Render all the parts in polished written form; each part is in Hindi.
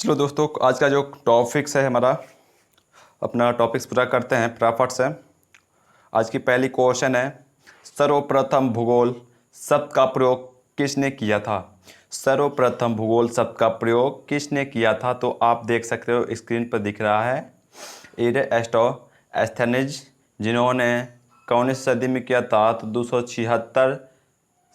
चलो दोस्तों, आज का जो टॉपिक्स है हमारा, अपना टॉपिक्स पूरा करते हैं फटाफट से। आज की पहली क्वेश्चन है, सर्वप्रथम भूगोल शब्द का प्रयोग किसने किया था। सर्वप्रथम भूगोल शब्द का प्रयोग किसने किया था, तो आप देख सकते हो स्क्रीन पर दिख रहा है, एस्थेनिज, जिन्होंने कौन सी सदी में किया था, तो 276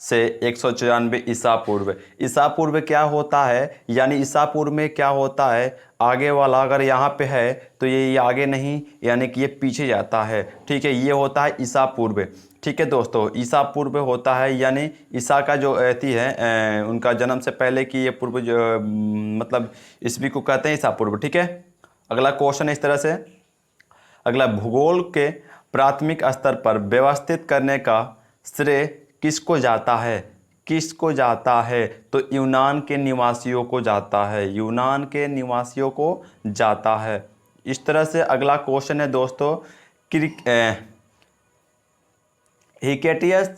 से 194 ईसा पूर्व। ईसा पूर्व क्या होता है, यानी ईसा पूर्व में क्या होता है, आगे वाला अगर यहाँ पे है तो ये आगे नहीं, यानी कि ये पीछे जाता है। ठीक है, ये होता है ईसा पूर्व। ठीक है दोस्तों, ईसा पूर्व होता है, यानी ईसा का जो अति है उनका जन्म से पहले की ये पूर्व जो मतलब ईस्वी को कहते हैं ईसा पूर्व। ठीक है, अगला क्वेश्चन इस तरह से, अगला, भूगोल के प्राथमिक स्तर पर व्यवस्थित करने का श्रेय किसको जाता है। किसको जाता है, तो यूनान के निवासियों को जाता है। यूनान के निवासियों को जाता है। इस तरह से अगला क्वेश्चन है दोस्तों, हिकेटियस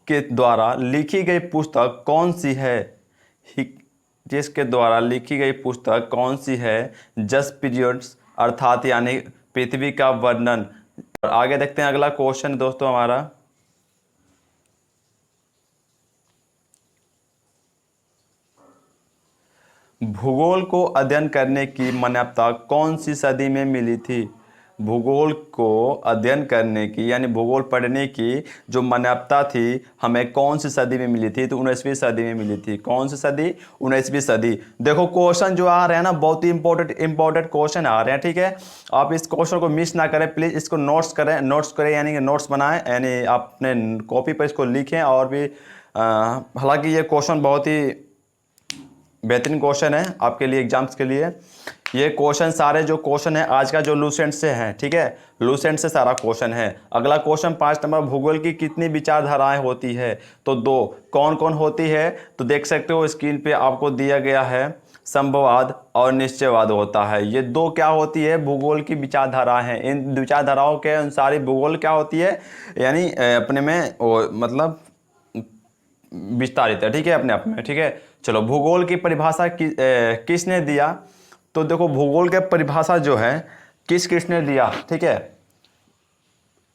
के द्वारा लिखी गई पुस्तक कौन सी है। हिकेटियस के द्वारा लिखी गई पुस्तक कौन सी है, जस्ट पीरियड्स, अर्थात यानी पृथ्वी का वर्णन। और आगे देखते हैं अगला क्वेश्चन दोस्तों हमारा, भूगोल को अध्ययन करने की मान्यता कौन सी सदी में मिली थी। भूगोल को अध्ययन करने की यानी भूगोल पढ़ने की जो मान्यता थी हमें कौन सी सदी में मिली थी, तो 19वीं सदी में मिली थी। कौन सी सदी, 19वीं सदी। देखो क्वेश्चन जो आ रहे हैं ना, बहुत ही इंपॉर्टेंट क्वेश्चन आ रहे हैं। ठीक है, आप इस क्वेश्चन को मिस ना करें प्लीज़, इसको नोट्स करें यानी कि नोट्स बनाएं, यानी अपने कॉपी पर इसको लिखें। और भी हालांकि ये क्वेश्चन बहुत ही बेहतरीन क्वेश्चन है आपके लिए, एग्जाम्स के लिए। ये क्वेश्चन सारे जो क्वेश्चन है आज का जो लूसेंट से हैं, ठीक है, लूसेंट से सारा क्वेश्चन है। अगला क्वेश्चन 5 नंबर, भूगोल की कितनी विचारधाराएं होती है, तो 2। कौन कौन होती है, तो देख सकते हो स्क्रीन पे आपको दिया गया है, संभववाद और निश्चयवाद होता है। ये 2 क्या होती है, भूगोल की विचारधाराएं हैं। इन विचारधाराओं के अनुसार ही भूगोल क्या होती है, यानी अपने में मतलब विस्तारित है। ठीक है, अपने आप में। ठीक है, चलो, भूगोल की परिभाषा किसने दिया, तो देखो भूगोल के परिभाषा जो है किसने दिया। ठीक है,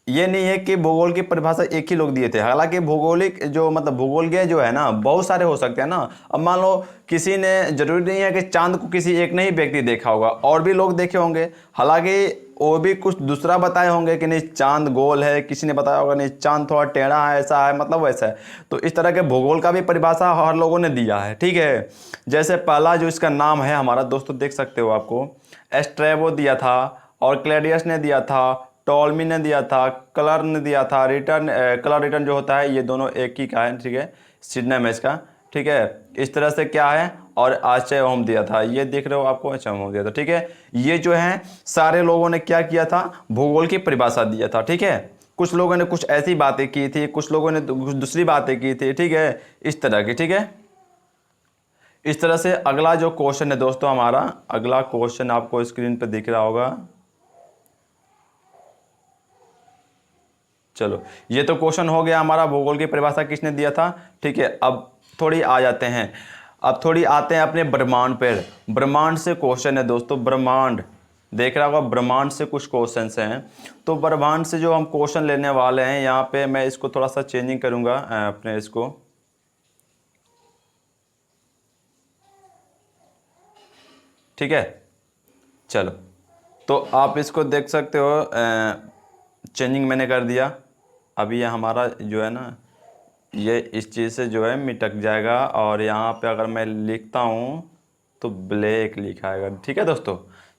ये नहीं है कि भूगोल की परिभाषा एक ही लोग दिए थे। हालांकि भूगोलिक जो मतलब भूगोलज्ञ जो है ना, बहुत सारे हो सकते हैं ना। अब मान लो किसी ने, जरूरी नहीं है कि चांद को किसी एक नहीं व्यक्ति देखा होगा, और भी लोग देखे होंगे। हालांकि वो भी कुछ दूसरा बताए होंगे कि नहीं चांद गोल है, किसी ने बताया होगा नहीं चांद थोड़ा टेढ़ा है, ऐसा है, मतलब वैसा है। तो इस तरह के भूगोल का भी परिभाषा हर लोगों ने दिया है। ठीक है, जैसे पहला जो इसका नाम है हमारा दोस्तों, देख सकते हो आपको, एस्ट्रेबो दिया था, और क्लेडियस ने दिया था, टॉलमी ने दिया था, कलर ने दिया था, कलर रिटर्न जो होता है, ये दोनों एक ही का है। ठीक है, सिडनम है इसका। ठीक है, इस तरह से क्या है, और आश्चर्य होम दिया था, ये देख रहे हो आपको, आश्चर्य होम दिया था। ठीक है, ये जो है सारे लोगों ने क्या किया था, भूगोल की परिभाषा दिया था। ठीक है, कुछ लोगों ने कुछ ऐसी बातें की थी, कुछ लोगों ने कुछ दूसरी बातें की थी। ठीक है, इस तरह की। ठीक है, इस तरह से अगला जो क्वेश्चन है दोस्तों हमारा, अगला क्वेश्चन आपको स्क्रीन पर दिख रहा होगा। चलो, ये तो क्वेश्चन हो गया हमारा, भूगोल की परिभाषा किसने दिया था। ठीक है, अब थोड़ी आ जाते हैं, अब थोड़ी आते हैं अपने ब्रह्मांड पर। ब्रह्मांड से क्वेश्चन है दोस्तों, ब्रह्मांड देख रहा होगा, ब्रह्मांड से कुछ क्वेश्चंस हैं। तो ब्रह्मांड से जो हम क्वेश्चन लेने वाले हैं, यहाँ पे मैं इसको थोड़ा सा चेंजिंग करूँगा अपने इसको। ठीक है, चलो, तो आप इसको देख सकते हो, चेंजिंग मैंने कर दिया। अभी ये हमारा जो है ना, ये इस चीज़ से जो है मिटक जाएगा, और यहाँ पे अगर मैं लिखता हूँ तो ब्लैक लिखाएगा। ठीक है दोस्तों,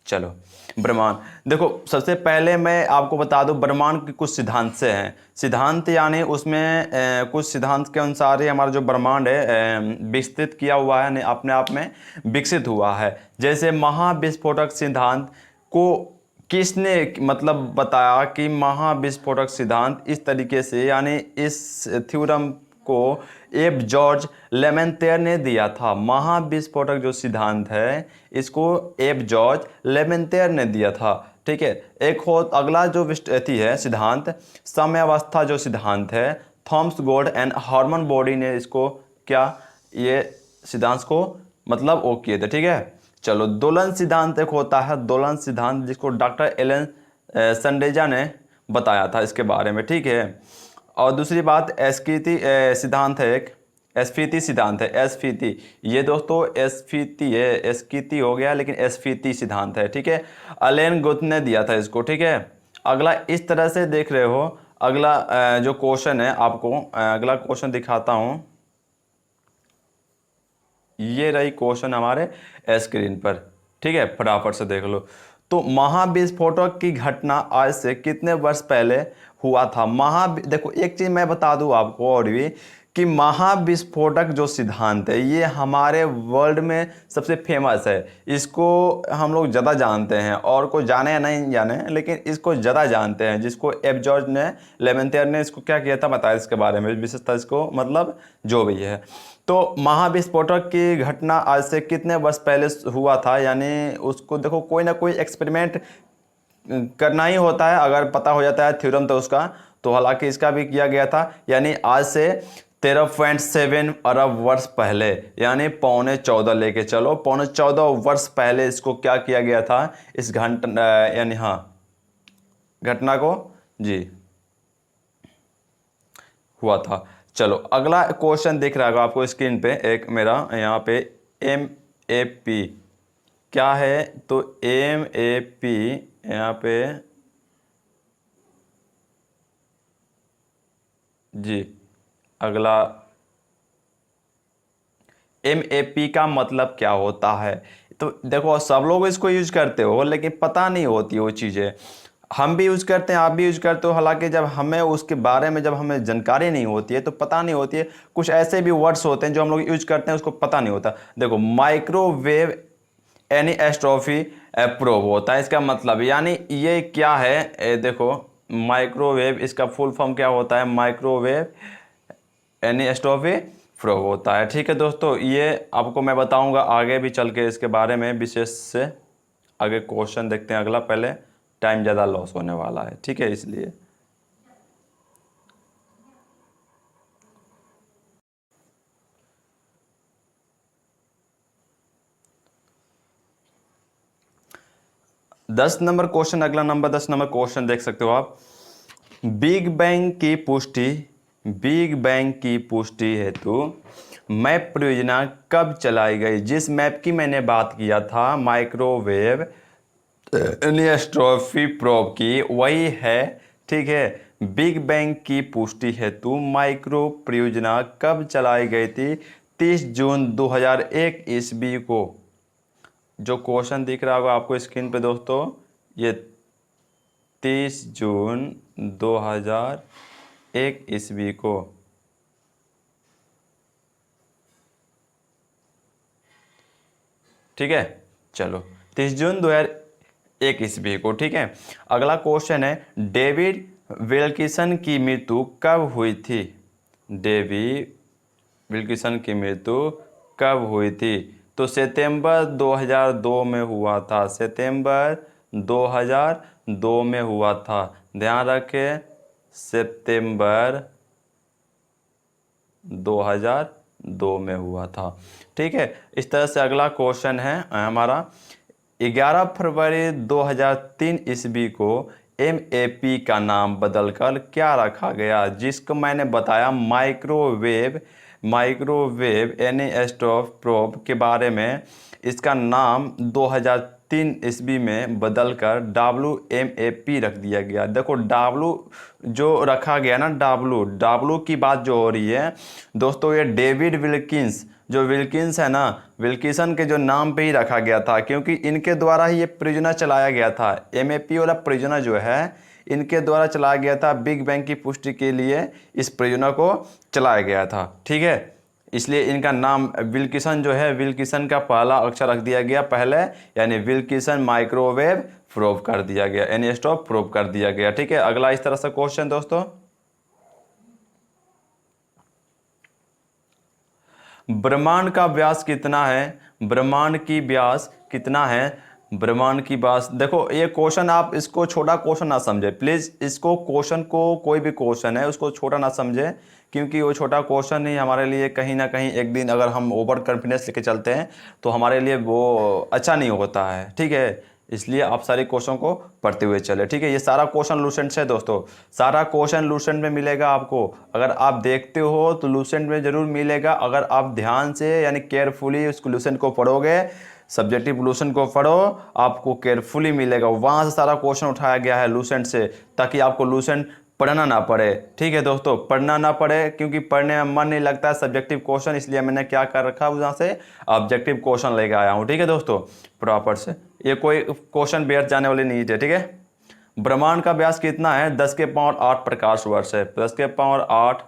चलो, ब्रह्मांड देखो, सबसे पहले मैं आपको बता दूं ब्रह्मांड के कुछ सिद्धांत से हैं। सिद्धांत यानी उसमें कुछ सिद्धांत के अनुसार ही हमारा जो ब्रह्मांड है विस्तृत किया हुआ है, अपने आप में विकसित हुआ है। जैसे महाविस्फोटक सिद्धांत को किसने मतलब बताया कि महाविस्फोटक सिद्धांत इस तरीके से, यानी इस थ्योरम को एफ जॉर्ज लेमेंतेयर ने दिया था। महाविस्फोटक जो सिद्धांत है इसको एफ जॉर्ज लेमेंतेयर ने दिया था। ठीक है, एक हो अगला जो अथी है सिद्धांत, समयावस्था जो सिद्धांत है, Thomas Gold and Hermann Bondi ने इसको क्या, ये सिद्धांत को मतलब वो किए थे। ठीक है, चलो, दोलन सिद्धांत एक होता है, दोलन सिद्धांत, जिसको डॉक्टर एलन संडेजा ने बताया था इसके बारे में, ठीक है। और दूसरी बात एस्फीति सिद्धांत है, एक एस्फीति सिद्धांत है, एस्फीति, ये दोस्तों एस्फीति है, एस्कीति हो गया लेकिन एस्फीति सिद्धांत है, ठीक है। अलेन गुथ ने दिया था इसको, ठीक है। अगला इस तरह से देख रहे हो, अगला जो क्वेश्चन है, आपको अगला क्वेश्चन दिखाता हूं। ये रही क्वेश्चन हमारे स्क्रीन पर, ठीक है, फटाफट से देख लो। तो महाविस्फोटक की घटना आज से कितने वर्ष पहले हुआ था? देखो एक चीज मैं बता दूं आपको और भी, कि महाविस्फोटक जो सिद्धांत है ये हमारे वर्ल्ड में सबसे फेमस है। इसको हम लोग ज़्यादा जानते हैं, और को जाने या नहीं जाने, लेकिन इसको ज़्यादा जानते हैं, जिसको एफ जॉर्ज ने, लेमेंथियर ने इसको क्या किया था बताया इसके बारे में, विशेषता इसको, मतलब जो भी है। तो महाविस्फोटक की घटना आज से कितने वर्ष पहले हुआ था, यानी उसको देखो कोई ना कोई एक्सपेरिमेंट करना ही होता है, अगर पता हो जाता है थ्योरम तो उसका, तो हालांकि इसका भी किया गया था, यानी आज से 13.7 अरब वर्ष पहले, यानी 14.25 लेके चलो, 14.25 वर्ष पहले इसको क्या किया गया था, इस यानी हाँ घटना को जी हुआ था। चलो अगला क्वेश्चन दिख रहा होगा आपको स्क्रीन पे, एक मेरा यहाँ पे MAP क्या है, तो MAP यहाँ पे जी, अगला MAP का मतलब क्या होता है? तो देखो सब लोग इसको यूज करते हो, लेकिन पता नहीं होती वो चीज़ें, हम भी यूज करते हैं, आप भी यूज करते हो, हालांकि जब हमें उसके बारे में, जब हमें जानकारी नहीं होती है तो पता नहीं होती है। कुछ ऐसे भी वर्ड्स होते हैं जो हम लोग यूज करते हैं, उसको पता नहीं होता। देखो माइक्रोवेव एनिस्ट्रॉफी प्रोब होता है इसका मतलब, यानी ये क्या है, देखो माइक्रोवेव, इसका फुल फॉर्म क्या होता है, माइक्रोवेव एनिस्ट्रॉफी प्रोब होता है, ठीक है दोस्तों। ये आपको मैं बताऊंगा आगे भी चल के इसके बारे में विशेष से। आगे क्वेश्चन देखते हैं अगला, पहले टाइम ज़्यादा लॉस होने वाला है, ठीक है, इसलिए। अगला नंबर 10 नंबर क्वेश्चन देख सकते हो आप। बिग बैंग की पुष्टि हेतु मैप परियोजना कब चलाई गई? जिस मैप की मैंने बात किया था, माइक्रोवेव एनिस्ट्रॉफी प्रोब की, वही है, ठीक है। बिग बैंग की पुष्टि हेतु माइक्रो परियोजना कब चलाई गई थी? 30 जून 2001 ईस्वी को। जो क्वेश्चन दिख रहा होगा आपको स्क्रीन पे दोस्तों, ये 30 जून 2001 ईस्वी को, ठीक है। चलो 30 जून 2001 ईस्वी को, ठीक है। अगला क्वेश्चन है, डेविड विल्किसन की मृत्यु कब हुई थी? डेविड विल्किसन की मृत्यु कब हुई थी? तो सितंबर 2002 में हुआ था, सितंबर 2002 में हुआ था, ध्यान रखें, सितंबर 2002 में हुआ था, ठीक है। इस तरह से अगला क्वेश्चन है हमारा, 11 फरवरी 2003 ईस्वी को MAP का नाम बदलकर क्या रखा गया? जिसको मैंने बताया माइक्रोवेव एनिस्ट्रॉफी प्रोब के बारे में, इसका नाम 2003 ईस्वी में बदलकर WMAP रख दिया गया। देखो W जो रखा गया ना, W की बात जो हो रही है दोस्तों, ये डेविड विल्किंस, जो विल्किंस है ना, विल्किसन के जो नाम पे ही रखा गया था, क्योंकि इनके द्वारा ही ये परियोजना चलाया गया था। MAP वाला परियोजना जो है इनके द्वारा चलाया गया था, बिग बैंग की पुष्टि के लिए इस परियोजना को चलाया गया था, ठीक है। इसलिए इनका नाम विल्किसन जो है, विल्किसन का पहला अक्षर रख दिया गया पहले, यानी विल्किसन माइक्रोवेव प्रोब कर दिया गया, एनिस्ट्रॉफी प्रोब कर दिया गया, ठीक है। अगला इस तरह से क्वेश्चन दोस्तों, ब्रह्मांड का व्यास कितना है? ब्रह्मांड की व्यास कितना है? ब्रह्मांड की बात देखो, ये क्वेश्चन आप इसको छोटा क्वेश्चन ना समझे प्लीज़। इसको क्वेश्चन को, कोई भी क्वेश्चन है उसको छोटा ना समझे, क्योंकि वो छोटा क्वेश्चन ही हमारे लिए कहीं ना कहीं एक दिन अगर हम ओवर कॉन्फिडेंस लेके चलते हैं तो हमारे लिए वो अच्छा नहीं होता है, ठीक है। इसलिए आप सारे क्वेश्चन को पढ़ते हुए चले, ठीक है। ये सारा क्वेश्चन लूसेंट से दोस्तों, सारा क्वेश्चन लूसेंट में मिलेगा आपको। अगर आप देखते हो तो लूसेंट में ज़रूर मिलेगा, अगर आप ध्यान से यानी केयरफुली उस लूसेंट को पढ़ोगे, सब्जेक्टिव लूसेंट को पढ़ो, आपको केयरफुली मिलेगा। वहाँ से सारा क्वेश्चन उठाया गया है लूसेंट से, ताकि आपको लूसेंट पढ़ना ना पड़े, ठीक है दोस्तों, पढ़ना ना पड़े, क्योंकि पढ़ने में मन नहीं लगता है सब्जेक्टिव क्वेश्चन, इसलिए मैंने क्या कर रखा वहाँ से ऑब्जेक्टिव क्वेश्चन लेके आया हूँ, ठीक है दोस्तों, प्रॉपर से। ये कोई क्वेश्चन व्यर्थ जाने वाली नहीं है, ठीक है। ब्रह्मांड का व्यास कितना है? 10 के पावर 8 प्रकाश वर्ष है। 10 के पावर 8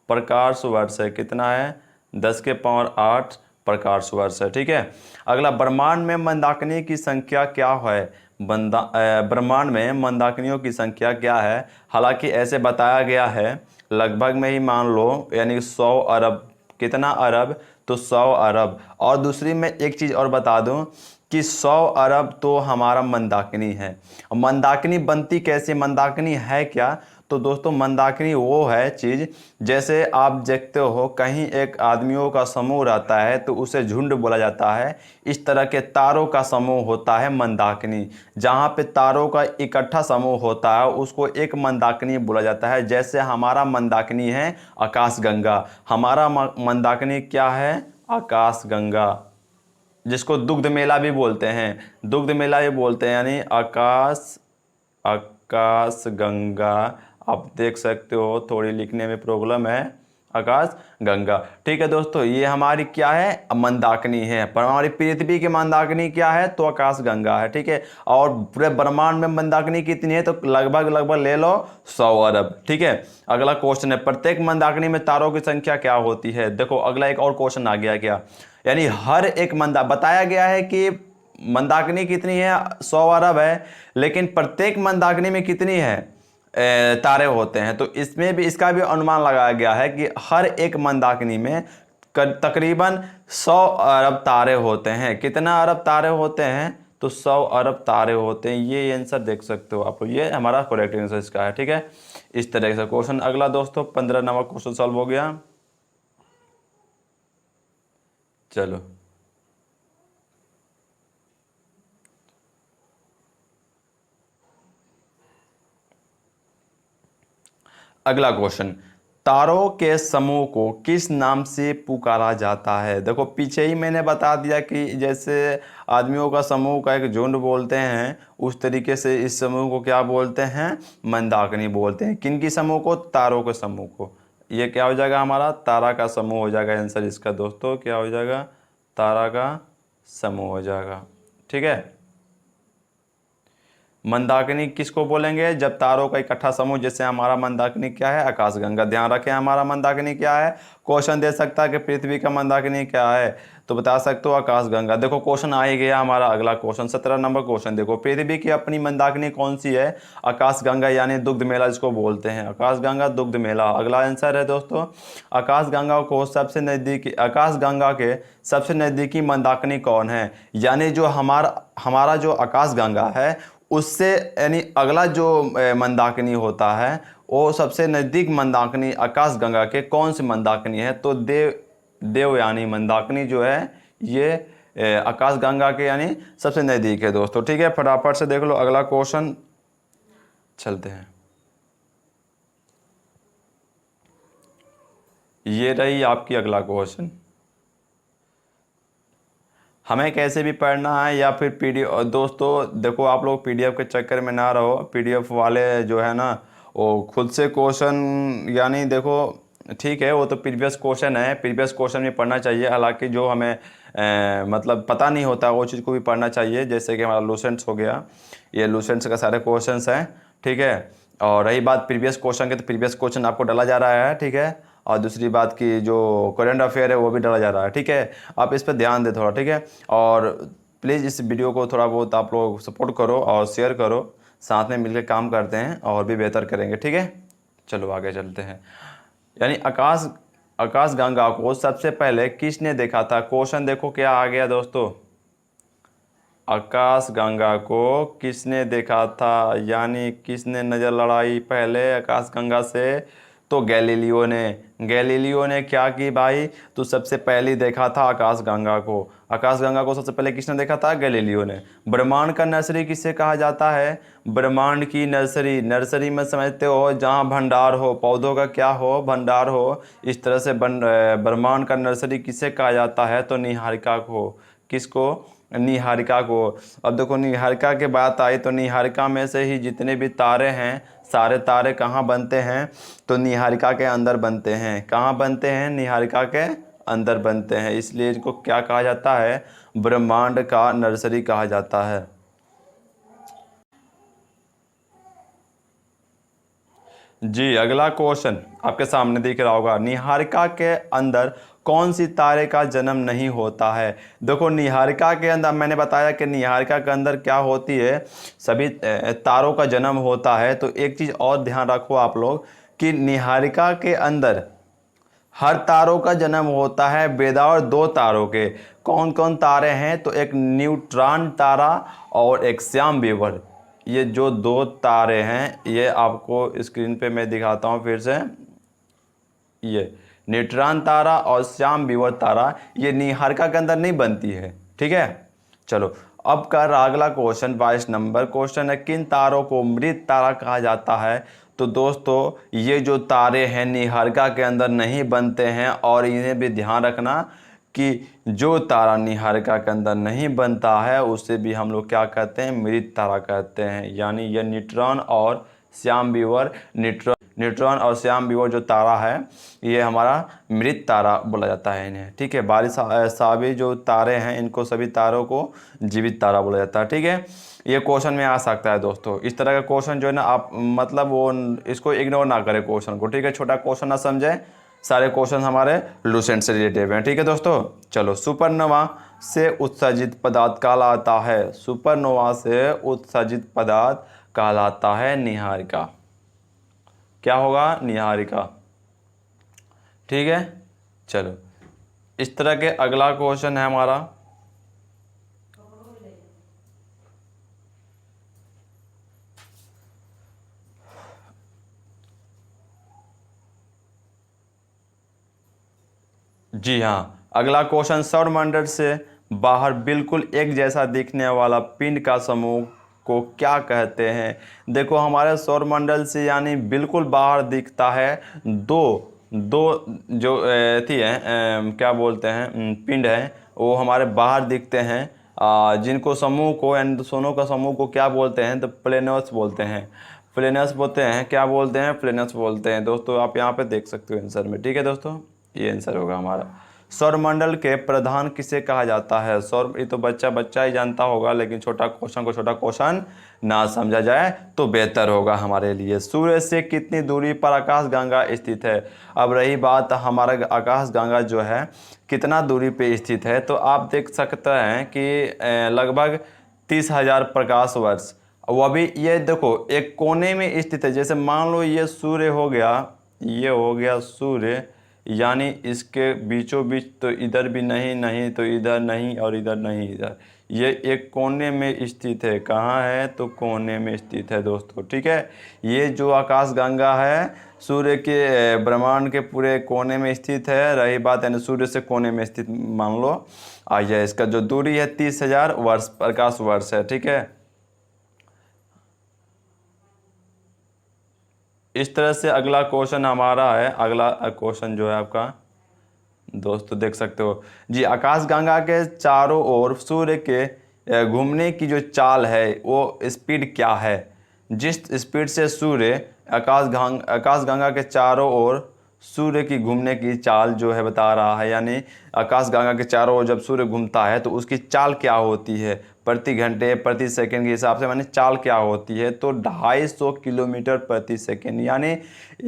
प्रकाश वर्ष है। कितना है? 10 के पावर 8 प्रकाश वर्ष है, ठीक है। अगला, ब्रह्मांड में मंदाकिनी की संख्या क्या है? ब्रह्मांड में मंदाकिनियों की संख्या क्या है? हालांकि ऐसे बताया गया है, लगभग में ही मान लो, यानी 100 अरब। कितना अरब? तो 100 अरब। और दूसरी मैं एक चीज़ और बता दूं कि 100 अरब तो हमारा मंदाकिनी है। मंदाकिनी बनती कैसे? मंदाकिनी है क्या? तो दोस्तों, मंदाकिनी वो है चीज़, जैसे आप देखते हो कहीं एक आदमियों का समूह रहता है तो उसे झुंड बोला जाता है। इस तरह के तारों का समूह होता है मंदाकिनी। जहाँ पे तारों का इकट्ठा समूह होता है उसको एक मंदाकिनी बोला जाता है। जैसे हमारा मंदाकिनी है आकाशगंगा। हमारा मंदाकिनी क्या है? आकाशगंगा, जिसको दुग्ध मेला भी बोलते हैं। दुग्ध मेला ये बोलते हैं, यानी आकाश गंगा। आप देख सकते हो थोड़ी लिखने में प्रॉब्लम है, आकाश गंगा, ठीक है दोस्तों। ये हमारी क्या है? मंदाकिनी है। पर हमारी पृथ्वी की मंदाकिनी क्या है? तो आकाश गंगा है, ठीक है। और पूरे ब्रह्मांड में मंदाकिनी कितनी है? तो लगभग ले लो 100 अरब, ठीक है। अगला क्वेश्चन है, प्रत्येक मंदाकिनी में तारों की संख्या क्या होती है? देखो अगला एक और क्वेश्चन आ गया क्या, यानी हर एक बताया गया है कि मंदाकिनी कितनी है? 100 अरब है, लेकिन प्रत्येक मंदाकिनी में कितनी है तारे होते हैं? तो इसमें भी इसका भी अनुमान लगाया गया है कि हर एक मंदाकिनी में तकरीबन 100 अरब तारे होते हैं। कितना अरब तारे होते हैं? तो 100 अरब तारे होते हैं। ये आंसर देख सकते हो आप, ये हमारा करेक्ट आंसर इसका है, ठीक है। इस तरह से क्वेश्चन। अगला दोस्तों, 15 नंबर क्वेश्चन सॉल्व हो गया। चलो, अगला क्वेश्चन, तारों के समूह को किस नाम से पुकारा जाता है? देखो पीछे ही मैंने बता दिया कि जैसे आदमियों का समूह का एक झुंड बोलते हैं, उस तरीके से इस समूह को क्या बोलते हैं? मंदाकिनी बोलते हैं। किन की समूह को? तारों के समूह को। ये क्या हो जाएगा? हमारा तारा का समूह हो जाएगा आंसर इसका दोस्तों। क्या हो जाएगा? तारा का समूह हो जाएगा, ठीक है। मंदाकिनी किसको बोलेंगे? जब तारों का इकट्ठा समूह, जैसे हमारा मंदाकिनी क्या है? आकाशगंगा। ध्यान रखें, हमारा मंदाकिनी क्या है? क्वेश्चन दे सकता है कि पृथ्वी का मंदाकिनी क्या है, तो बता सकते हो आकाशगंगा। देखो क्वेश्चन आ ही गया हमारा अगला क्वेश्चन, 17 नंबर क्वेश्चन। देखो, पृथ्वी की अपनी मंदाकिनी कौन सी है? आकाशगंगा, यानी दुग्ध मेला जिसको बोलते हैं, आकाशगंगा दुग्ध मेला। अगला आंसर है दोस्तों, आकाशगंगा को सबसे नज़दीकी, आकाशगंगा के सबसे नज़दीकी मंदाकिनी कौन है? यानी जो हमारा जो आकाशगंगा है उससे, यानी अगला जो मंदाकिनी होता है वो सबसे नज़दीक मंदाकिनी आकाशगंगा के कौन सी मंदाकिनी है? तो देवयानी मंदाकिनी जो है ये आकाशगंगा के यानी सबसे नज़दीक है दोस्तों, ठीक है। फटाफट से देख लो अगला क्वेश्चन, चलते हैं। ये रही आपकी अगला क्वेश्चन। हमें कैसे भी पढ़ना है या फिर पीडीएफ, दोस्तों देखो आप लोग पीडीएफ के चक्कर में ना रहो। पीडीएफ वाले जो है ना वो खुद से क्वेश्चन, यानी देखो ठीक है वो तो प्रीवियस क्वेश्चन है, प्रीवियस क्वेश्चन भी पढ़ना चाहिए। हालांकि जो हमें मतलब पता नहीं होता वो चीज़ को भी पढ़ना चाहिए। जैसे कि हमारा लूसेंट्स हो गया, ये लूसेंट्स का सारे क्वेश्चंस हैं, ठीक है। और रही बात प्रीवियस क्वेश्चन की, तो प्रीवियस क्वेश्चन आपको डाला जा रहा है, ठीक है। और दूसरी बात की जो करंट अफेयर है वो भी डाला जा रहा है, ठीक है। आप इस पर ध्यान दें थोड़ा, ठीक है। और प्लीज़ इस वीडियो को थोड़ा बहुत आप लोग सपोर्ट करो और शेयर करो, साथ में मिलकर काम करते हैं और भी बेहतर करेंगे, ठीक है। चलो आगे चलते हैं। यानी आकाशगंगा को सबसे पहले किसने देखा था? क्वेश्चन देखो क्या आ गया दोस्तों, आकाश गंगा को किसने देखा था, यानी किसने नज़र लड़ाई पहले आकाश गंगा से? तो गैलीलियो ने क्या की भाई? तो सबसे पहले देखा था आकाश गंगा को। आकाश गंगा को सबसे पहले किसने देखा था? गैलीलियो ने। ब्रह्मांड का नर्सरी किसे कहा जाता है? ब्रह्मांड की नर्सरी, नर्सरी में समझते हो जहाँ भंडार हो, पौधों का क्या हो? भंडार हो। इस तरह से ब्रह्मांड का नर्सरी किसे कहा जाता है? तो निहारिका को। किसको? निहारिका को। अब देखो निहारिका की बात आई तो निहारिका में से ही जितने भी तारे हैं, सारे तारे कहाँ बनते हैं? तो निहारिका के अंदर बनते हैं। कहाँ बनते हैं? निहारिका के अंदर बनते हैं। इसलिए इसको क्या कहा जाता है? ब्रह्मांड का नर्सरी कहा जाता है। जी, अगला क्वेश्चन आपके सामने दिख रहा होगा, निहारिका के अंदर कौन सी तारे का जन्म नहीं होता है? देखो निहारिका के अंदर मैंने बताया कि निहारिका के अंदर क्या होती है, सभी तारों का जन्म होता है। तो एक चीज़ और ध्यान रखो आप लोग कि निहारिका के अंदर हर तारों का जन्म होता है बेदार दो तारों के। कौन कौन तारे हैं? तो एक न्यूट्रॉन तारा और एक श्याम बीवर। ये जो दो तारे हैं ये आपको स्क्रीन पे मैं दिखाता हूँ फिर से। ये न्यूट्रॉन तारा और श्याम बीवर तारा ये निहारिका के अंदर नहीं बनती है। ठीक है, चलो अब कर अगला क्वेश्चन 22 नंबर क्वेश्चन है, किन तारों को मृत तारा कहा जाता है? तो दोस्तों ये जो तारे हैं निहारिका के अंदर नहीं बनते हैं, और इन्हें भी ध्यान रखना कि जो तारा निहारिका के अंदर नहीं बनता है उसे भी हम लोग क्या कहते हैं? मृत तारा कहते हैं। यानी यह न्यूट्रॉन और श्याम बीवर, न्यूट्रॉन और श्याम बीवर जो तारा है ये हमारा मृत तारा बोला जाता है इन्हें। ठीक है, बारिश साबी जो तारे हैं इनको सभी तारों को जीवित तारा बोला जाता है। ठीक है, ये क्वेश्चन में आ सकता है दोस्तों। इस तरह का क्वेश्चन जो है ना आप मतलब वो इसको इग्नोर ना करें क्वेश्चन को। ठीक है, छोटा क्वेश्चन ना समझें, सारे क्वेश्चन हमारे लूसेंट से रिलेटेड हैं। ठीक है दोस्तों, चलो सुपरनोवा से उत्सर्जित पदार्थ कहलाता है, सुपरनोवा से उत्सर्जित पदार्थ कहलाता है निहारिका। क्या होगा? निहारिका। ठीक है, चलो इस तरह के अगला क्वेश्चन है हमारा, जी हाँ, अगला क्वेश्चन, सौरमंडल से बाहर बिल्कुल एक जैसा दिखने वाला पिंड का समूह को क्या कहते हैं? देखो हमारे सौरमंडल से यानी बिल्कुल बाहर दिखता है दो दो जो थी है क्या बोलते हैं पिंड है, वो हमारे बाहर दिखते हैं। जिनको समूह को यानी दोनों का समूह को क्या बोलते हैं? तो प्लेनस बोलते हैं। प्लेनस बोलते हैं, क्या बोलते हैं? प्लेनस बोलते हैं। दोस्तों आप यहाँ पे देख सकते हो आंसर में। ठीक है दोस्तों, ये आंसर होगा हमारा। सौरमंडल के प्रधान किसे कहा जाता है? सौर, ये तो बच्चा बच्चा ही जानता होगा, लेकिन छोटा क्वेश्चन को छोटा क्वेश्चन ना समझा जाए तो बेहतर होगा हमारे लिए। सूर्य से कितनी दूरी पर आकाश गंगा स्थित है? अब रही बात हमारा आकाश गंगा जो है कितना दूरी पे स्थित है, तो आप देख सकते हैं कि लगभग 30,000 प्रकाश वर्ष। वह भी ये देखो एक कोने में स्थित है। जैसे मान लो ये सूर्य हो गया, ये हो गया सूर्य, यानी इसके बीचों बीच तो इधर भी नहीं, नहीं तो इधर नहीं, और इधर नहीं इधर, ये एक कोने में स्थित है। कहाँ है? तो कोने में स्थित है दोस्तों। ठीक है, ये जो आकाश गंगा है सूर्य के ब्रह्मांड के पूरे कोने में स्थित है। रही बात यानी सूर्य से कोने में स्थित मान लो, आइए इसका जो दूरी है 30,000 वर्ष प्रकाश वर्ष है। ठीक है, इस तरह से अगला क्वेश्चन हमारा है। अगला क्वेश्चन जो है आपका दोस्तों देख सकते हो जी, आकाशगंगा के चारों ओर सूर्य के घूमने की जो चाल है वो स्पीड क्या है? जिस स्पीड से सूर्य आकाशगंगा के चारों ओर सूर्य की घूमने की चाल जो है बता रहा है, यानी आकाशगंगा के चारों ओर जब सूर्य घूमता है तो उसकी चाल क्या होती है प्रति घंटे प्रति सेकंड के हिसाब से, माने चाल क्या होती है? तो 250 किलोमीटर प्रति सेकंड, यानी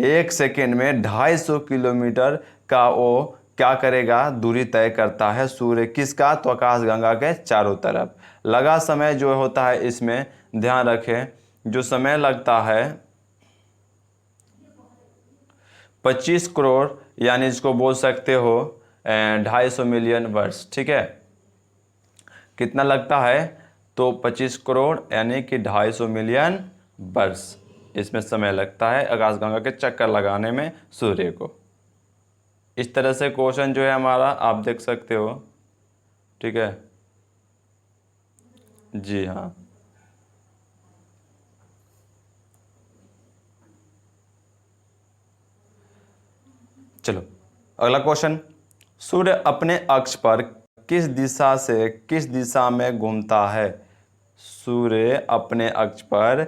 एक सेकंड में 250 किलोमीटर का वो क्या करेगा? दूरी तय करता है सूर्य किसका? तो आकाशगंगा के चारों तरफ। लगा समय जो होता है इसमें ध्यान रखें, जो समय लगता है 25 करोड़, यानी इसको बोल सकते हो 250 मिलियन वर्ष। ठीक है, कितना लगता है? तो 25 करोड़ यानी कि 250 मिलियन वर्ष इसमें समय लगता है आकाशगंगा के चक्कर लगाने में सूर्य को। इस तरह से क्वेश्चन जो है हमारा आप देख सकते हो, ठीक है जी हाँ। चलो अगला क्वेश्चन, सूर्य अपने अक्ष पर किस दिशा में घूमता है? सूर्य अपने अक्ष पर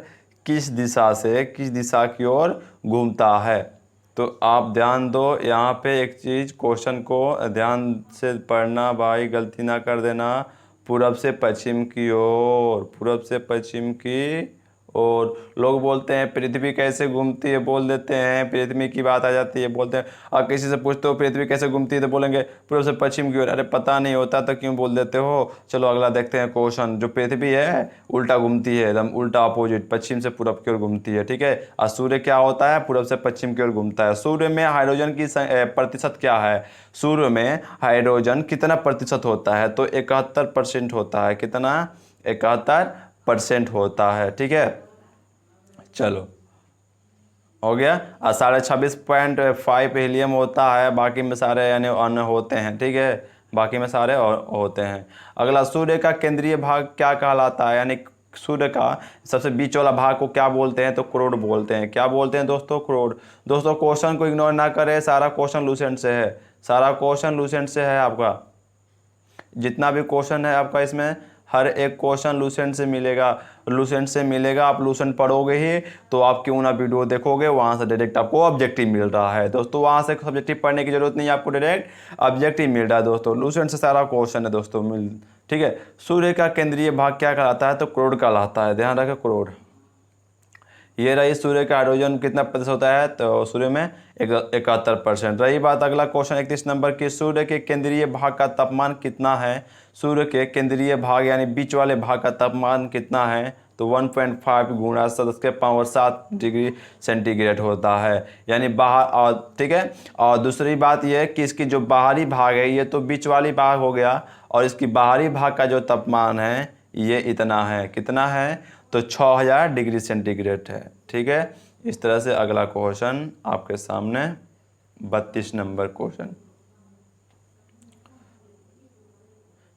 किस दिशा की ओर घूमता है? तो आप ध्यान दो यहाँ पे एक चीज़, क्वेश्चन को ध्यान से पढ़ना भाई, गलती ना कर देना। पूरब से पश्चिम की ओर, पूरब से पश्चिम की और लोग बोलते हैं पृथ्वी कैसे घूमती है, बोल देते हैं पृथ्वी की बात आ जाती है, बोलते हैं और किसी से पूछते हो पृथ्वी कैसे घूमती है तो बोलेंगे पूर्व से पश्चिम की ओर। अरे पता नहीं होता तो क्यों बोल देते हो। चलो अगला देखते हैं क्वेश्चन। जो पृथ्वी है उल्टा घूमती है, एकदम उल्टा अपोजिट, पश्चिम से पूरब की ओर घूमती है, ठीक है। और सूर्य क्या होता है, पूरब से पश्चिम की ओर घूमता है। सूर्य में हाइड्रोजन की प्रतिशत क्या है? सूर्य में हाइड्रोजन कितना प्रतिशत होता है? तो 71% होता है। कितना? 71% होता है, ठीक है। चलो हो गया। और 26.5 हीलियम होता है, बाकी में सारे यानी अन्य होते हैं, ठीक है, बाकी में सारे और होते हैं। अगला, सूर्य का केंद्रीय भाग क्या कहलाता है? यानी सूर्य का सबसे बीच वाला भाग को क्या बोलते हैं? तो करोड़ बोलते हैं। क्या बोलते हैं दोस्तों? करोड़। दोस्तों क्वेश्चन को इग्नोर ना करें, सारा क्वेश्चन लूसेंट से है, सारा क्वेश्चन लूसेंट से है। आपका जितना भी क्वेश्चन है आपका इसमें हर एक क्वेश्चन लूसेंट से मिलेगा, लूसेंट से मिलेगा। आप लूसेंट पढ़ोगे ही तो आप क्यों ना वीडियो देखोगे, वहाँ से डायरेक्ट आपको ऑब्जेक्टिव मिल रहा है दोस्तों। वहाँ से सब्जेक्टिव पढ़ने की जरूरत नहीं है, आपको डायरेक्ट ऑब्जेक्टिव मिल रहा है दोस्तों। लूसेंट से सारा क्वेश्चन है दोस्तों मिल, ठीक है। सूर्य का केंद्रीय भाग क्या कहलाता है? तो करोड़ कहलाता है, ध्यान रखें, करोड़। ये रही सूर्य का हाइड्रोजन कितना प्रतिशत होता है? तो सूर्य में 71%। रही बात अगला क्वेश्चन 31 नंबर की, सूर्य के केंद्रीय भाग का तापमान कितना है? सूर्य के केंद्रीय भाग यानी बीच वाले भाग का तापमान कितना है? तो 1.5 गुणा 10⁻⁷ डिग्री सेंटीग्रेड होता है, यानी बाहर। और ठीक है, और दूसरी बात यह है कि इसकी जो बाहरी भाग है, ये तो बीच वाली भाग हो गया, और इसकी बाहरी भाग का जो तापमान है ये इतना है। कितना है? तो 6000 डिग्री सेंटीग्रेड है, ठीक है। इस तरह से अगला क्वेश्चन आपके सामने 32 नंबर क्वेश्चन।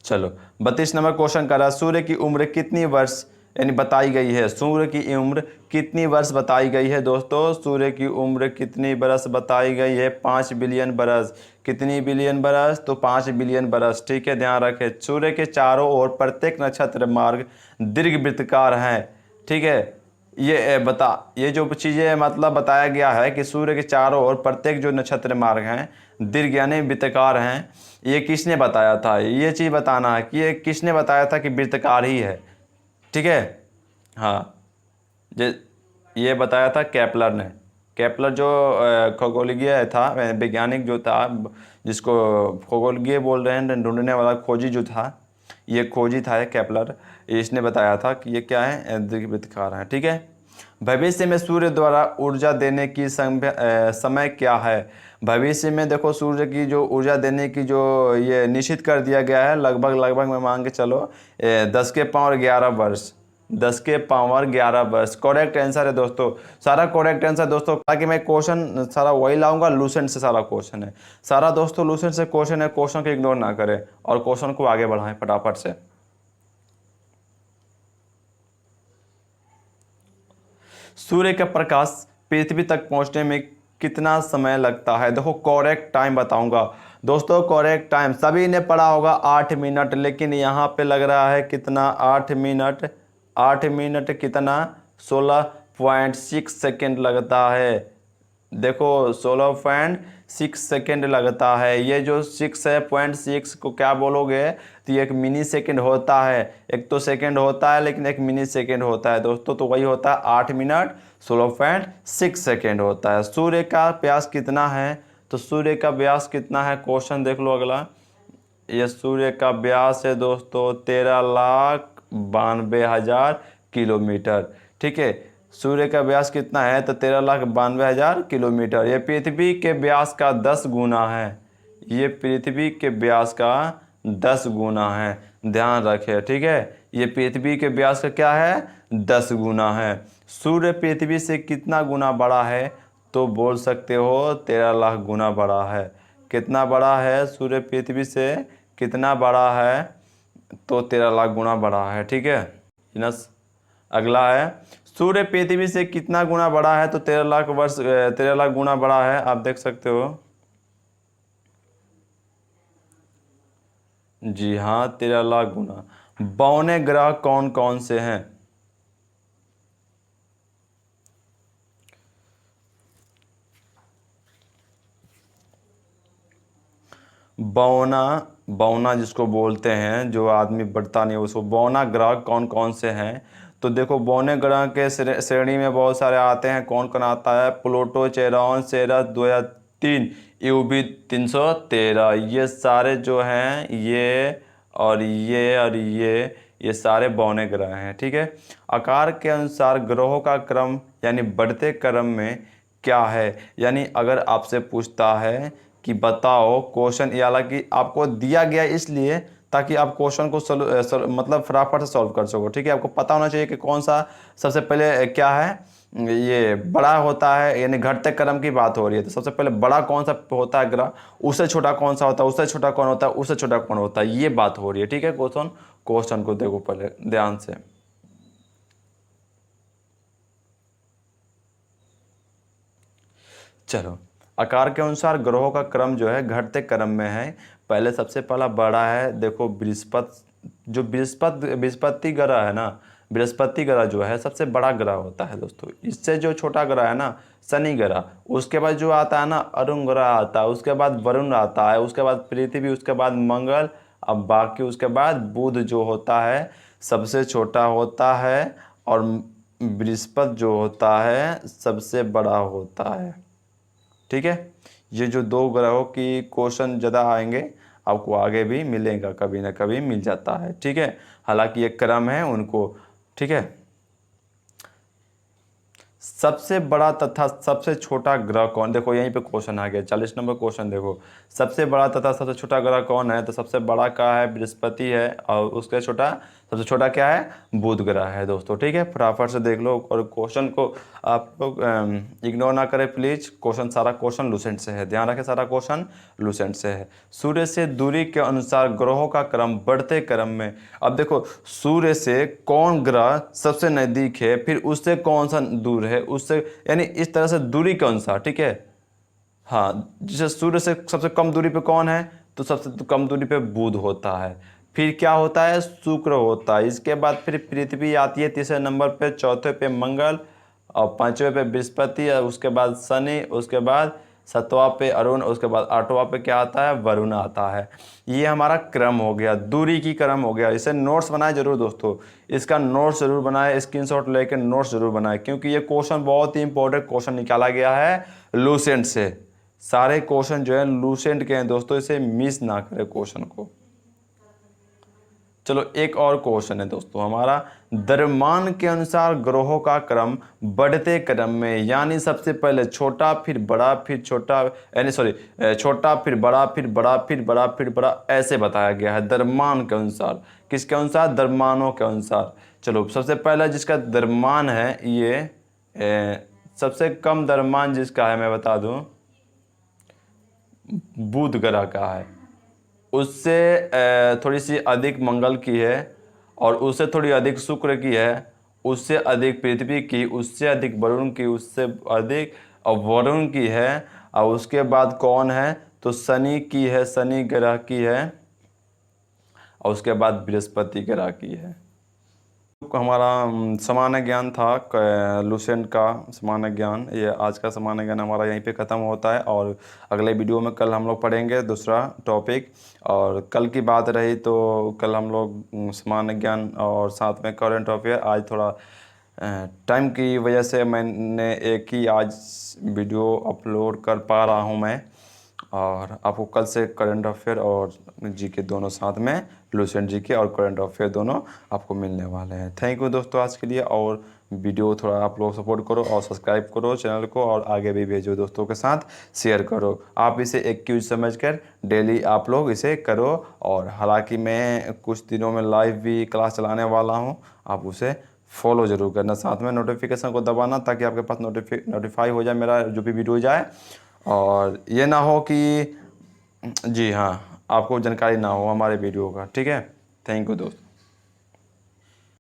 चलो 32 नंबर क्वेश्चन कर रहा, सूर्य की उम्र कितनी वर्ष यानी बताई गई है? सूर्य की उम्र कितनी वर्ष बताई गई है दोस्तों? सूर्य की उम्र कितनी बरस बताई गई है? 5 बिलियन बरस। कितनी बिलियन बरस? तो 5 बिलियन बरस, ठीक है, ध्यान रखें। सूर्य के चारों ओर प्रत्येक नक्षत्र मार्ग दीर्घवृत्ताकार हैं, ठीक है। ये जो चीज़ें मतलब बताया गया है कि सूर्य के चारों ओर प्रत्येक जो नक्षत्र मार्ग हैं दीर्घ यानी वृत्ताकार हैं, ये किसने बताया था? ये चीज़ बताना है कि ये किसने बताया था कि वृत्ताकार ही है, ठीक है। हाँ, ये बताया था केपलर ने। केपलर जो खगोलीय था, वैज्ञानिक जो था, जिसको खगोलीय बोल रहे हैं, ढूंढने वाला खोजी जो था, ये खोजी था ये केपलर। इसने बताया था कि ये क्या है, दीर्घवृत्ताकार है, ठीक है। भविष्य में सूर्य द्वारा ऊर्जा देने की समय क्या है? भविष्य में देखो सूर्य की जो ऊर्जा देने की जो ये निश्चित कर दिया गया है, लगभग मैं मान के चलो 10 के पावर 11 वर्ष। 10 के पावर 11 वर्ष करेक्ट आंसर है दोस्तों, सारा करेक्ट आंसर दोस्तों। ताकि मैं क्वेश्चन सारा वही लाऊंगा, लूसेंट से सारा क्वेश्चन है, सारा दोस्तों लूसेंट से क्वेश्चन है। क्वेश्चन को इग्नोर ना करें और क्वेश्चन को आगे बढ़ाएं फटाफट से। सूर्य का प्रकाश पृथ्वी तक पहुंचने में कितना समय लगता है? देखो करेक्ट टाइम बताऊंगा दोस्तों, करेक्ट टाइम सभी ने पढ़ा होगा 8 मिनट, लेकिन यहाँ पे लग रहा है कितना? 8 मिनट, 8 मिनट कितना? 16.6 सेकेंड लगता है। देखो 16.6 सेकेंड लगता है। ये जो 6.6 को क्या बोलोगे? तो ये एक मिनी सेकेंड होता है। एक तो सेकेंड होता है लेकिन एक मिनी सेकेंड होता है दोस्तों, तो वही होता है 8 मिनट 16.6 सेकेंड होता है। सूर्य का व्यास कितना है? तो सूर्य का व्यास कितना है? क्वेश्चन देख लो अगला। ये सूर्य का व्यास है दोस्तों 13,92,000 किलोमीटर, ठीक है। सूर्य का व्यास कितना है? तो 13,92,000 किलोमीटर। ये पृथ्वी के व्यास का 10 गुना है, ये पृथ्वी के व्यास का 10 गुना है, ध्यान रखें, ठीक है। ये पृथ्वी के व्यास का क्या है 10 गुना है। सूर्य पृथ्वी से कितना गुना बड़ा है, तो बोल सकते हो 13 लाख गुना बड़ा है। कितना बड़ा है सूर्य पृथ्वी से, कितना बड़ा है, तो 13 लाख गुना बड़ा है। ठीक है नस। अगला है सूर्य पृथ्वी से कितना गुना बड़ा है, तो 13 लाख गुना बड़ा है। आप देख सकते हो, जी हाँ 13 लाख गुना। 52 ग्रह कौन कौन से हैं? 52 जिसको बोलते हैं, जो आदमी बढ़ता नहीं उसको 52 ग्रह कौन कौन से हैं? तो देखो 52 ग्रह के श्रेणी में बहुत सारे आते हैं। कौन कौन आता है? Pluto, Charon, Ceres 2003, UB 313। ये सारे जो हैं ये सारे 52 ग्रह हैं। ठीक है। आकार के अनुसार ग्रहों का क्रम यानी बढ़ते क्रम में क्या है? यानी अगर आपसे पूछता है कि बताओ क्वेश्चन, ये हालांकि आपको दिया गया इसलिए ताकि आप क्वेश्चन को मतलब फटाफट से सॉल्व कर सको। ठीक है। आपको पता होना चाहिए कि कौन सा सबसे पहले क्या है, ये बड़ा होता है, यानी घटते क्रम की बात हो रही है। तो सबसे पहले बड़ा कौन सा होता है ग्रह, उससे छोटा कौन सा होता है, उससे छोटा कौन होता है, उससे छोटा कौन होता है, ये बात हो रही है। ठीक है। क्वेश्चन को देखो पहले ध्यान से। चलो, आकार के अनुसार ग्रहों का क्रम जो है घटते क्रम में है। पहले सबसे पहला बड़ा है, देखो बृहस्पति। जो बृहस्पति ग्रह है ना, बृहस्पति ग्रह जो है सबसे बड़ा ग्रह होता है दोस्तों। इससे जो छोटा ग्रह है ना शनि ग्रह, उसके बाद जो आता है ना अरुण ग्रह आता है, उसके बाद वरुण आता है, उसके बाद पृथ्वी, उसके बाद मंगल, अब बाकी उसके बाद बुध जो होता है सबसे छोटा होता है, और बृहस्पति जो होता है सबसे बड़ा होता है। ठीक है। ये जो दो ग्रहों की क्वेश्चन ज़्यादा आएंगे, आपको आगे भी मिलेगा, कभी ना कभी मिल जाता है। ठीक है। हालांकि ये क्रम है उनको। ठीक है। सबसे बड़ा तथा सबसे छोटा ग्रह कौन? देखो यहीं पे क्वेश्चन आ गया, 40 नंबर क्वेश्चन। देखो सबसे बड़ा तथा सबसे छोटा ग्रह कौन है? तो सबसे बड़ा का है बृहस्पति है, और उसके सबसे छोटा क्या है? बुध ग्रह है दोस्तों। ठीक है। फटाफट से देख लो, और क्वेश्चन को आप लोग इग्नोर ना करें प्लीज। सारा क्वेश्चन लूसेंट से है, ध्यान रखें, सारा क्वेश्चन लूसेंट से है। सूर्य से दूरी के अनुसार ग्रहों का क्रम बढ़ते क्रम में। अब देखो सूर्य से कौन ग्रह सबसे नज़दीक है, फिर उससे कौन सा दूर है, उससे, यानी इस तरह से दूरी के अनुसार। ठीक है। हाँ, जैसे सूर्य से सबसे कम दूरी पे कौन है, तो सबसे कम दूरी पे बुध होता है। फिर क्या होता है? शुक्र होता है। इसके बाद फिर पृथ्वी आती है तीसरे नंबर पे, चौथे पे मंगल, और पांचवें पे बृहस्पति, और उसके बाद शनि, उसके बाद सातवां पे अरुण, उसके बाद आठवां पे क्या आता है? वरुण आता है। ये हमारा क्रम हो गया, दूरी की क्रम हो गया। इसे नोट्स बनाए जरूर दोस्तों, इसका नोट्स जरूर बनाए, स्क्रीनशॉट लेके नोट्स जरूर बनाए, क्योंकि ये क्वेश्चन बहुत ही इंपॉर्टेंट क्वेश्चन निकाला गया है लूसेंट से। सारे क्वेश्चन जो है लूसेंट के हैं दोस्तों, इसे मिस ना करें क्वेश्चन को। चलो एक और क्वेश्चन है दोस्तों हमारा, द्रव्यमान के अनुसार ग्रहों का क्रम बढ़ते क्रम में, यानी सबसे पहले छोटा फिर बड़ा फिर छोटा, यानी छोटा फिर बड़ा फिर बड़ा फिर बड़ा फिर बड़ा, ऐसे बताया गया है द्रव्यमान के अनुसार। किसके अनुसार? द्रव्यमानों के अनुसार। चलो सबसे पहला जिसका द्रव्यमान है ये सबसे कम द्रव्यमान जिसका है मैं बता दूं, बुध ग्रह का है। उससे थोड़ी सी अधिक मंगल की है, और उससे थोड़ी अधिक शुक्र की है, उससे अधिक पृथ्वी की, उससे अधिक वरुण की, उससे अधिक वरुण की है, और उसके बाद कौन है? तो शनि की है, शनि ग्रह की है, और उसके बाद बृहस्पति ग्रह की है। हमारा सामान्य ज्ञान था लूसेंट का सामान्य ज्ञान। ये आज का सामान्य ज्ञान हमारा यहीं पे ख़त्म होता है, और अगले वीडियो में कल हम लोग पढ़ेंगे दूसरा टॉपिक। और कल की बात रही तो कल हम लोग सामान्य ज्ञान और साथ में करंट अफेयर। आज थोड़ा टाइम की वजह से मैंने एक ही आज वीडियो अपलोड कर पा रहा हूँ मैं, और आपको कल से करंट अफेयर और जीके दोनों साथ में, लुसेंट जीके और करंट अफेयर दोनों आपको मिलने वाले हैं। थैंक यू दोस्तों आज के लिए। और वीडियो थोड़ा आप लोग सपोर्ट करो और सब्सक्राइब करो चैनल को, और आगे भी भेजो दोस्तों के साथ, शेयर करो। आप इसे एक क्यूज समझकर डेली आप लोग इसे करो। और हालांकि मैं कुछ दिनों में लाइव भी क्लास चलाने वाला हूँ, आप उसे फॉलो ज़रूर करना, साथ में नोटिफिकेशन को दबाना ताकि आपके पास नोटिफाई हो जाए मेरा जो भी वीडियो जाए। और ये ना हो कि जी हाँ, आपको जानकारी ना हो हमारे वीडियो का। ठीक है, थैंक यू दोस्त।